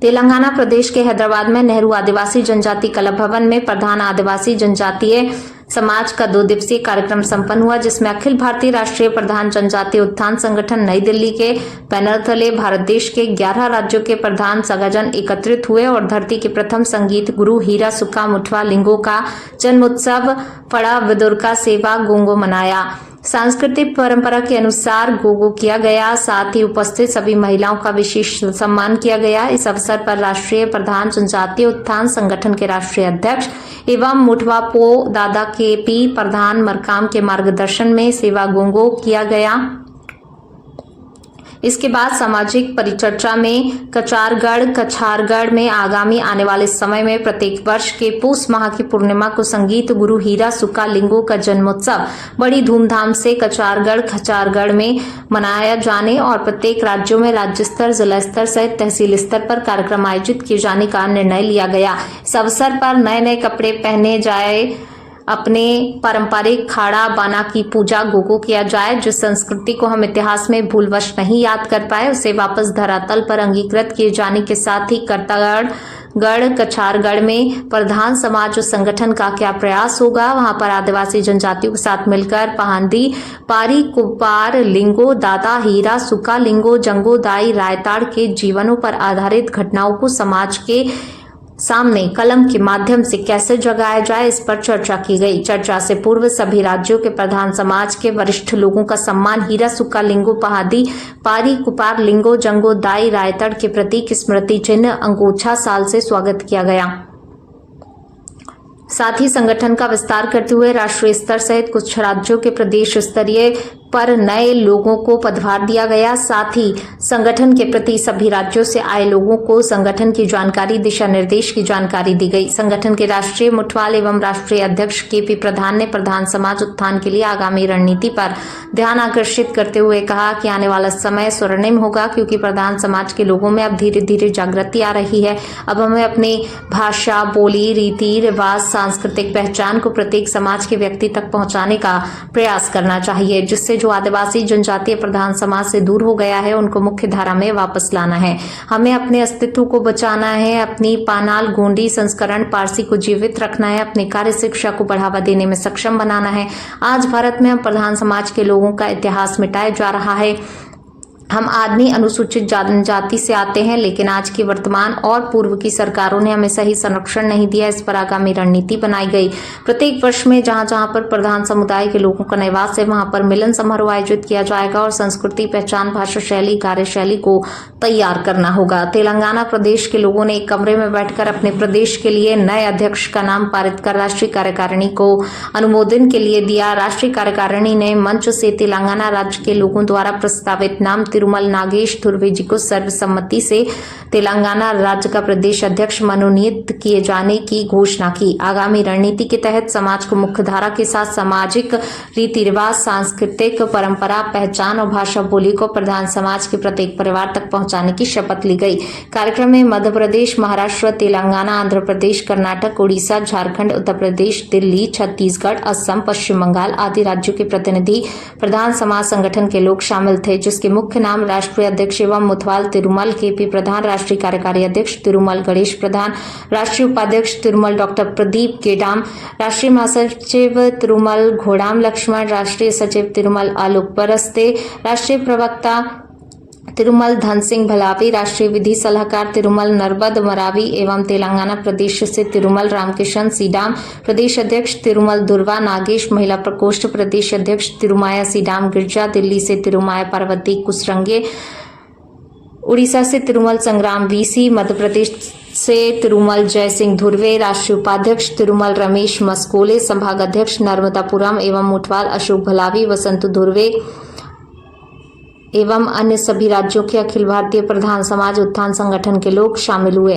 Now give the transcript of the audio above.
तेलंगाना प्रदेश के हैदराबाद में नेहरू आदिवासी जनजाति कला भवन में प्रधान आदिवासी जनजातीय समाज का 2 दिवसीय कार्यक्रम संपन्न हुआ, जिसमें अखिल भारतीय राष्ट्रीय प्रधान जनजातीय उत्थान संगठन नई दिल्ली के बैनर तले भारत देश के 11 राज्यों के प्रधान सगाजन एकत्रित हुए और धरती के प्रथम संगीत गुरु हीरा सुक्का मुठवा लिंगो का जन्मोत्सव फड़ा विदुरका सेवा गोंगो मनाया। सांस्कृतिक परंपरा के अनुसार गोगो किया गया। साथ ही उपस्थित सभी महिलाओं का विशेष सम्मान किया गया। इस अवसर पर राष्ट्रीय प्रधान जनजातीय उत्थान संगठन के राष्ट्रीय अध्यक्ष एवं मुठवा पो दादा के पी प्रधान मरकाम के मार्गदर्शन में सेवा गोंगो किया गया। इसके बाद सामाजिक परिचर्चा में कछारगढ़ में आगामी आने वाले समय में प्रत्येक वर्ष के पूस माह की पूर्णिमा को संगीत गुरु हीरा सुक्का लिंगो का जन्मोत्सव बड़ी धूमधाम से कछारगढ़ में मनाया जाने और प्रत्येक राज्यों में राज्य स्तर, जिला स्तर सहित तहसील स्तर पर कार्यक्रम आयोजित किए जाने का निर्णय लिया गया। इस अवसर पर नए कपड़े पहने जाए, अपने पारंपरिक खाड़ा बाना की पूजा गोगो किया जाए। जिस संस्कृति को हम इतिहास में भूलवश नहीं याद कर पाए, उसे वापस धरातल पर अंगीकृत किए जाने के साथ ही करतागढ़ कछारगढ़ में प्रधान समाज संगठन का क्या प्रयास होगा, वहां पर आदिवासी जनजातियों के साथ मिलकर पहांदी पारी कुपार लिंगो दादा हीरा सुक्का लिंगो जंगो दाई रायताड़ के जीवनों पर आधारित घटनाओं को समाज के सामने कलम के माध्यम से कैसे जगाया जाए, इस पर चर्चा की गई। चर्चा से पूर्व सभी राज्यों के प्रधान समाज के वरिष्ठ लोगों का सम्मान हीरा सुक्का लिंगो पहादी पारी कुपार लिंगो जंगो दाई रायतड़ के प्रतीक स्मृति चिन्ह अंगोछा साल से स्वागत किया गया। साथ ही संगठन का विस्तार करते हुए राष्ट्रीय स्तर सहित कुछ राज्यों के प्रदेश स्तरीय पर नए लोगों को पदभार दिया गया। साथ ही संगठन के प्रति सभी राज्यों से आए लोगों को संगठन की जानकारी, दिशा निर्देश की जानकारी दी गई। संगठन के राष्ट्रीय मुठवाल एवं राष्ट्रीय अध्यक्ष केपी प्रधान ने प्रधान समाज उत्थान के लिए आगामी रणनीति पर ध्यान आकर्षित करते हुए कहा कि आने वाला समय स्वर्णिम होगा, क्योंकि प्रधान समाज के लोगों में अब धीरे धीरे जागृति आ रही है। अब हमें अपनी भाषा, बोली, रीति रिवाज, सांस्कृतिक पहचान को प्रत्येक समाज के व्यक्ति तक पहुंचाने का प्रयास करना चाहिए, जिससे जो आदिवासी जनजातीय प्रधान समाज से दूर हो गया है उनको मुख्य धारा में वापस लाना है। हमें अपने अस्तित्व को बचाना है, अपनी पानाल गोंडी संस्करण पारसी को जीवित रखना है, अपनी कार्य शिक्षा को बढ़ावा देने में सक्षम बनाना है। आज भारत में हम प्रधान समाज के लोगों का इतिहास मिटाया जा रहा है। हम आदमी अनुसूचित जनजाति से आते हैं, लेकिन आज की वर्तमान और पूर्व की सरकारों ने हमें सही संरक्षण नहीं दिया। इस पर आगामी रणनीति बनाई गई। प्रत्येक वर्ष में जहां पर प्रधान समुदाय के लोगों का निवास है, वहां पर मिलन समारोह आयोजित किया जाएगा और संस्कृति, पहचान, भाषा शैली, कार्यशैली को तैयार करना होगा। तेलंगाना प्रदेश के लोगों ने एक कमरे में बैठकर अपने प्रदेश के लिए नए अध्यक्ष का नाम पारित कर राष्ट्रीय कार्यकारिणी को अनुमोदन के लिए दिया। राष्ट्रीय कार्यकारिणी ने मंच से तेलंगाना राज्य के लोगों द्वारा प्रस्तावित नाम तिरुमल नागेश धुर्वे जी को सर्वसम्मति से तेलंगाना राज्य का प्रदेश अध्यक्ष मनोनीत किए जाने की घोषणा की। आगामी रणनीति के तहत समाज को मुख्य धारा के साथ सामाजिक रीति रिवाज, सांस्कृतिक परंपरा, पहचान और भाषा बोली को प्रधान समाज के प्रत्येक परिवार तक पहुंचाने की शपथ ली गई। कार्यक्रम में मध्य प्रदेश, महाराष्ट्र, तेलंगाना, आंध्र प्रदेश, कर्नाटक, उड़ीसा, झारखंड, उत्तर प्रदेश, दिल्ली, छत्तीसगढ़, असम, पश्चिम बंगाल आदि राज्यों के प्रतिनिधि प्रधान समाज संगठन के लोग शामिल थे, जिसके मुख्य नाम राष्ट्रीय अध्यक्ष एवं मुथवाल तिरुमल केपी प्रधान, राष्ट्रीय कार्यकारी अध्यक्ष तिरुमल गणेश प्रधान, राष्ट्रीय उपाध्यक्ष तिरुमल डॉक्टर प्रदीप गेडाम, राष्ट्रीय महासचिव तिरुमल घोड़ाम लक्ष्मण, राष्ट्रीय सचिव तिरुमल आलोक परस्ते, राष्ट्रीय प्रवक्ता तिरुमल धन सिंह भलावी, राष्ट्रीय विधि सलाहकार तिरुमल नरबद मरावी एवं तेलंगाना प्रदेश से तिरुमल रामकिशन सीडाम, प्रदेश अध्यक्ष तिरुमल दुर्वा नागेश, महिला प्रकोष्ठ प्रदेश अध्यक्ष तिरुमाया सीडाम गिरजा, दिल्ली से तिरुमाया पार्वती कुसरंगे, उड़ीसा से तिरुमल संग्राम वीसी, मध्य प्रदेश से तिरुमल जय सिंह धुर्वे, राष्ट्रीय उपाध्यक्ष तिरुमल रमेश मस्कोले, संभाग अध्यक्ष नर्मदापुरम एवं मुठवाल अशोक भलावी, वसंत धुर्वे एवं अन्य सभी राज्यों के अखिल भारतीय प्रधान समाज उत्थान संगठन के लोग शामिल हुए।